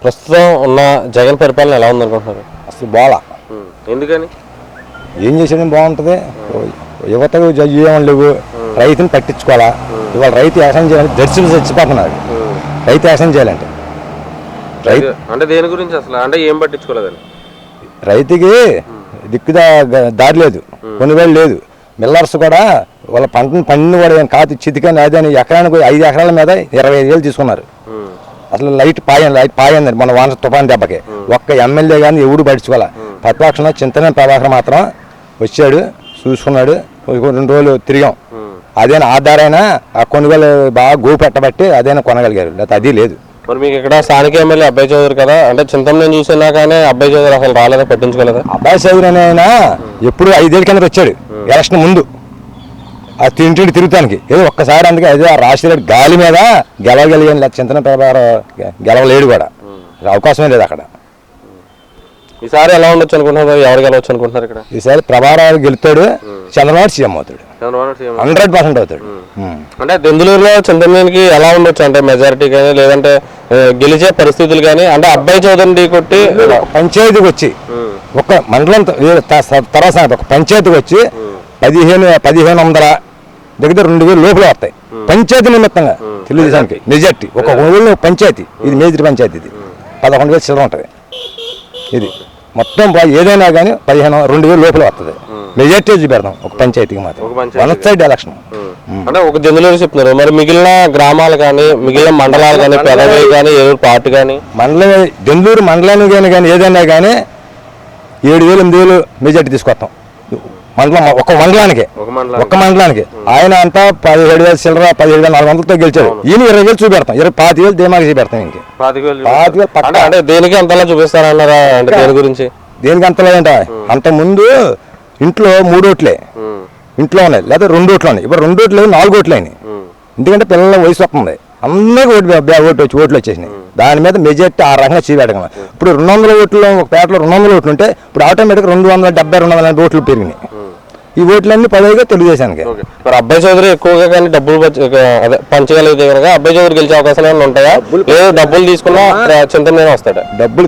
ప్రస్తుతం ఉన్న జగన్ పరిపాలన ఎలా ఉందనుకుంటున్నారు? అసలు బాగా ఎందుకని? ఏం చేసేది బాగుంటుంది. యువతకు ఏమని లేవు, రైతుని పట్టించుకోవాలా. ఇవాళ రైతు వ్యవసాయం చేయాలంటే దర్శనం చచ్చిపోతున్నాడు. రైతు వ్యవసాయం చేయాలంటే రైతు అంటే దేని గురించి అసలు అంటే ఏం పట్టించుకోలేదని? రైతుకి దిక్కుదా దారి లేదు, కొనుగోలు లేదు. మిల్లర్స్ కూడా వాళ్ళ పంటను పండిన కూడా కాదు చితికని అదని ఎకరానికి 5 ఎకరాల మీద 25,000 తీసుకున్నారు. అసలు లైట్ పాయింది మన వాన తుఫాన్ దెబ్బకి. ఒక్క ఎమ్మెల్యే కానీ ఎవడు పట్టించుకోవాలి. ప్రతిపక్షంలో చింతనేని ప్రభాకర్ మాత్రం వచ్చాడు, చూసుకున్నాడు. 2 రోజులు తిరిగాం. అదేనా ఆధారైనా ఆ కొనుగోలు బాగా గో పెట్టబట్టి అదైనా కొనగలిగారు, లేకపోతే అది లేదు. మరి మీకు ఇక్కడ స్థానిక ఎమ్మెల్యే అబ్బాయి చౌదరి కదా, అంటే చింతమనేని చూసినా కానీ అబ్బాయి చౌదరి అసలు రాలేదా, పట్టించుకోలేదా? అబ్బాయి చౌదరి అయినా ఎప్పుడు 5 ఏళ్ళ కింద వచ్చాడు ఎలక్షన్ ముందు ఆ తింటి తిరుగుతానికి. ఏదో ఒక్కసారి అందుకే అదే ఆ రాజశేఖర్ గాలి మీద గెలవగలిగాను, లేకపోతే చింతన ప్రభాకర్ గెలవలేడు కూడా, అవకాశమే లేదు అక్కడ. ఈసారి ఎలా ఉండొచ్చు అనుకుంటున్నారు? ఎవరు గెలవచ్చు అనుకుంటున్నారు ఇక్కడ? ఈసారి ప్రభాకర్ గెలుతాడు, చంద్రబాబు సీఎం అవుతాడు, 100% అవుతాడు. అంటే దెందులూరులో చింతమనేనికి ఎలా ఉండొచ్చు అంటే మెజారిటీ కానీ లేదంటే గెలిచే పరిస్థితులు కానీ? అంటే అబ్బాయి చౌదరిని కొట్టి పంచాయతీకి వచ్చి ఒక మండలం తర్వాత ఒక పంచాయతీకి వచ్చి 1,500 దగ్గర 2,000 లోపల వస్తాయి పంచాయతీ నిమిత్తంగా. తెలుగుదేశానికి మెజార్టీ ఒక ఊళ్ళో పంచాయతీ, ఇది మేజర్ పంచాయతీ, ఇది 11,000 చిల్లర ఉంటుంది. ఇది మొత్తం ఏదైనా కానీ 2,000 లోపల వస్తుంది. మెజార్టీ పెడతాం ఒక పంచాయతీకి మాత్రం, వన్ సైడ్ ఎలక్షన్. అంటే ఒక దెందులూరు చెప్తున్నారు, మరి మిగిలిన గ్రామాలు కానీ మిగిలిన మండలాలు కానీ పెదవి కానీ ఏదో పార్టీ కానీ దెందులూరు మండలానికి కానీ ఏదైనా కానీ 7,000 8,000 మెజార్టీ తీసుకొస్తాం. మండలం ఒక మండలానికి ఆయన అంతా 17,000 చిల్లర 17,400తో గెలిచాడు. ఈయన 20,000 చూపెడతాం, 25,000 ధీమాగా చూపెడతాం. ఇంక 25,000 అంటే దేనికి అంతలా చూపిస్తారన్నారా? అంటే దేని గురించి? దేనికి అంతలేదంట, అంత ముందు ఇంట్లో 3 ఓట్లే ఇంట్లో ఉన్నాయి, లేదా 2 ఓట్లు ఉన్నాయి. ఇప్పుడు 2 ఓట్లు 4 ఓట్లు అయినాయి. ఎందుకంటే పిల్లల వయసు వస్తుంది, అందరికీ ఓట్లు వచ్చేసినాయి. దాని మీద మెజార్టీ ఆ రకంగా చూపెట్టగలం. ఇప్పుడు 200 ఓట్లు ఒక పేటలో 200 ఓట్లు ఉంటే ఇప్పుడు ఆటోమేటిక్గా 270 280 ఓట్లు పెరిగినాయి. ఈ ఓట్లన్నీ 10గా తెలుగుదేశానికి. మరి అబ్బాయి చౌదరి ఎక్కువగా కానీ డబ్బులు పంచగలిగితే కనుక అబ్బాయి చౌదరి గెలిచే అవకాశాలు ఏమైనా ఉంటాయా? లేదు డబ్బులు తీసుకున్నా చింతమనేని వస్తాడా? డబ్బులు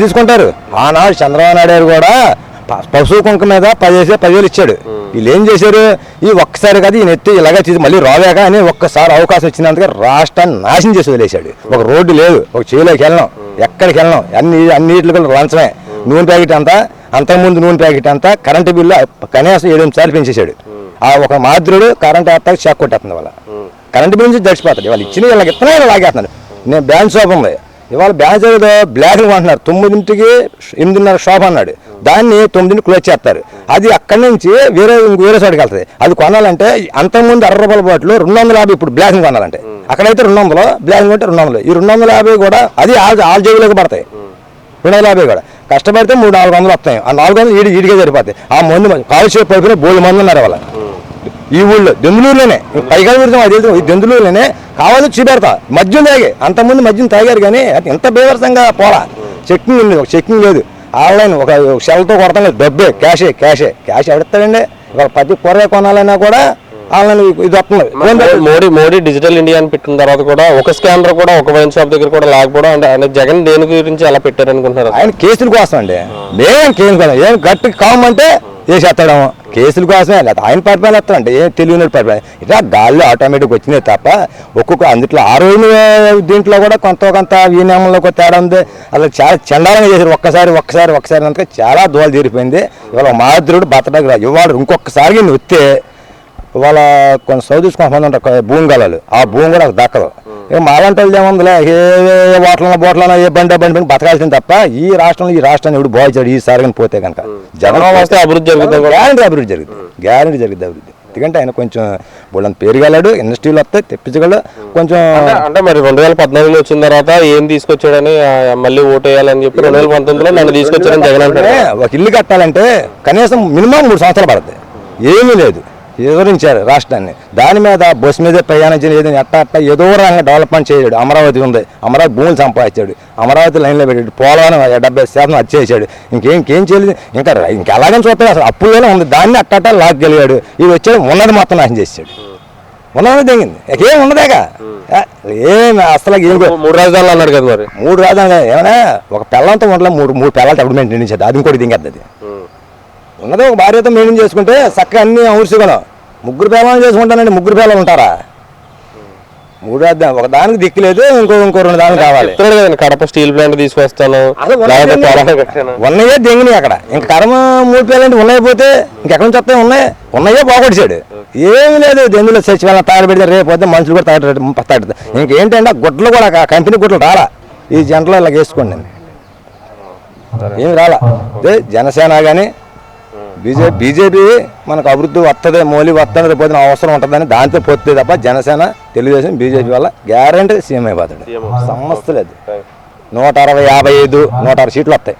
తీసుకుంటారు. ఆనాడు చంద్రబాబు నాయుడు గారు కూడా పశువు కుంక మీద 10,000 ఇచ్చాడు. వీళ్ళు ఏం చేశారు, ఈ ఒక్కసారి కదా ఈయన ఎత్తి ఇలాగే తీసి మళ్ళీ రాలేక అని ఒక్కసారి అవకాశం వచ్చినందుకే రాష్ట్రాన్ని నాశనం చేసి వదిలేశాడు. ఒక రోడ్డు లేదు, ఒక చేలోకి వెళ్ళినాం, ఎక్కడికి వెళ్ళినాం, అన్నిటికి లంచమే. నూనె ప్యాకెట్ అంతా, అంతకుముందు నూనె ప్యాకెట్ అంతా, కరెంటు బిల్లు కనీసం 7-8 సార్లు పెంచేశాడు. ఆ ఒక మాద్రుడు కరెంట్ వేస్తాకి షాక్ కొట్టేస్తుంది. వాళ్ళ కరెంటు బిల్ నుంచి దడిచిపోతాడు. వాళ్ళు ఇచ్చిన వీళ్ళకి ఇత్తనాలు లాగేస్తున్నాడు. నేను బ్యాంక్ షాప్ ఉంది, ఇవాళ బ్యాంక్ బ్లాక్ కొంటున్నారు. 9కి 8:30 షాప్ అన్నాడు, దాన్ని 9కి క్లోజ్ చేస్తారు. అది అక్కడి నుంచి వేరే చోటుకి వెళ్తుంది. అది కొనాలంటే అంతకుముందు 60 రూపాయల బాటిల్ 250, ఇప్పుడు బ్లాక్ కొనాలంటే అక్కడైతే 200, బ్లాక్ కొంటే 200. ఈ 250 కూడా అది ఆల్ జేబులోకి పడతాయి. 250 కూడా కష్టపడితే 300-400 వస్తాయి. ఆ 400 ఈడికే సరిపోతాయి. ఆ మందు కాలుష్య పడిపోయిన 3 మంది ఉన్నారు వాళ్ళ ఈ ఊళ్ళో. దెందులూరులోనే పైగా ఊరితో అది ఈ దెందులూరులోనే కావాలి చూపెడతా. మద్యం తాగే, అంతకుముందు మద్యం తాగారు కానీ అది ఎంత బేవర్సంగా పోలా. చెక్కింగ్ ఉంది, ఒక చెక్కింగ్ లేదు. ఆన్లైన్ ఒక షెల్తో కొడతాం లేదు, డబ్బే క్యాష్ ఎవడతాడండి. ఒక 10 కూర కొనాలన్నా కూడా ఆన్లైన్ ఇది వస్తుంది. మోడీ డిజిటల్ ఇండియా అని పెట్టిన తర్వాత కూడా ఒక స్కానర్ కూడా ఒక వైన్ షాప్ దగ్గర కూడా లేకపోవడం అంటే ఆయన జగన్ దేని గురించి అలా పెట్టారనుకుంటున్నారు? ఆయన కేసుల కోసం అండి. మేము కేసుల కోసం ఏం గట్టి కామంటే వేసేస్తాడేమో, కేసుల కోసమే. లేకపోతే ఆయన పరిపాలన వస్తాడంటే ఏం తెలియని పరిపాలన. ఇట్లా గాల్లో ఆటోమేటిక్ వచ్చినాయి తప్ప ఒక్కొక్క అందుట్లో ఆ రోజు దీంట్లో కూడా కొంత ఈ నియమంలో తేడా ఉంది. అసలు చాలా చండాలంగా చేశారు. ఒక్కసారి అంతా చాలా దూరం తీరిపోయింది. ఇవాళ మాధురుడు బతడానికి ఇవాళ ఇంకొకసారి నువ్వు వస్తే ఇవాళ కొన్ని చదువుకుని ఉంటారు భూమి గలాలు, ఆ భూమి కూడా దక్కదు. ఇక మాలాంటి వాళ్ళు ఏముందిలే, ఏ బోట్లనో ఏ బండి బతకాల్సింది తప్ప ఈ రాష్ట్రాన్ని ఎవడు బాగుచాడు ఈసారి పోతే కనుక జగన్ వస్తే అభివృద్ధి జరుగుతుంది, గ్యారంటీ జరుగుతుంది అభివృద్ధి. ఎందుకంటే ఆయన కొంచెం బోళ్ళని పెరగలడు, ఇండస్ట్రీలు వస్తాయి తెప్పించగలడు కొంచెం. అంటే మరి 2014లో వచ్చిన తర్వాత ఏం తీసుకొచ్చాడని మళ్ళీ ఓటు వేయాలని చెప్పి 2019లో నన్ను తీసుకొచ్చాడని జగన్ అంటారు. ఒక ఇల్లు కట్టాలంటే కనీసం మినిమం 3 సంవత్సరాలు పడుతుంది. ఏమీ లేదు, వివరించారు రాష్ట్రాన్ని. దాని మీద బస్సు మీద ప్రయాణం చేయలేదు. ఎట్ట ఏదో రకంగా డెవలప్మెంట్ చేయడు. అమరావతి ఉంది, అమరావతి భూములు సంపాదించాడు, అమరావతి లైన్లో పెట్టాడు, పోలవరం 70% వచ్చేసాడు. ఇంకేం చేయలేదు. ఇంకా ఎలాగని చూస్తాడు. అసలు అప్పులోనే ఉంది, దాన్ని అట్ట లాగలిగాడు. ఇది వచ్చాడు ఉన్నది మొత్తం నాశనం చేసాడు. ఉన్నది తెంగింది ఏం ఉన్నదాక ఏమి అసలు ఏం 3 రాజధానులు అన్నాడు కదా మరి. 3 రాజధానులు ఏమైనా ఒక పిల్లలతో ఉండలే 3 పిల్లలతో ఎప్పుడు మెయింటైన్ చేసేది అది ఇంకోటి దింగద్ది అది ఉన్నది ఒక భార్యతో మెయింటైన్ చేసుకుంటే చక్కగా అన్ని అవసరం 3 పిల్లలు చేసుకుంటానండి 3 పిల్లలు ఉంటారా 3 రాజధాని ఒక దానికి దిక్కు లేదు ఇంకో 2 దానికి కావాలి. చెప్తున్నాడు కదండి కడప స్టీల్ ప్లాంట్ తీసుకొస్తాను ఉన్నాయే దెంగినాయి అక్కడ ఇంకా కర్మ 3 పిల్లలు ఉన్నాయిపోతే ఇంకెక్కడి నుంచి వస్తాయి ఉన్నాయే బాగొడిచాడు ఏమి లేదు దెంగులో సచివాలయం తాడు పెడితే రేపు పోతే మనుషులు కూడా తాడు ఇంకేంటంటే గుడ్లు కూడా కంపెనీ గుడ్లు రాలా ఈ జంటలో ఇలా వేసుకోండి ఏమి రాలా అదే జనసేన కానీ బీజేపీ మనకు అభివృద్ధి వస్తుంది మోలీ వస్తుంది రేపు అవసరం ఉంటుందని దాంతో పోతుంది తప్ప జనసేన తెలుగుదేశం బీజేపీ వల్ల గ్యారంటీ సీఎం అయిపోతాడు సమస్య లేదు 160 155 106 సీట్లు వస్తాయి.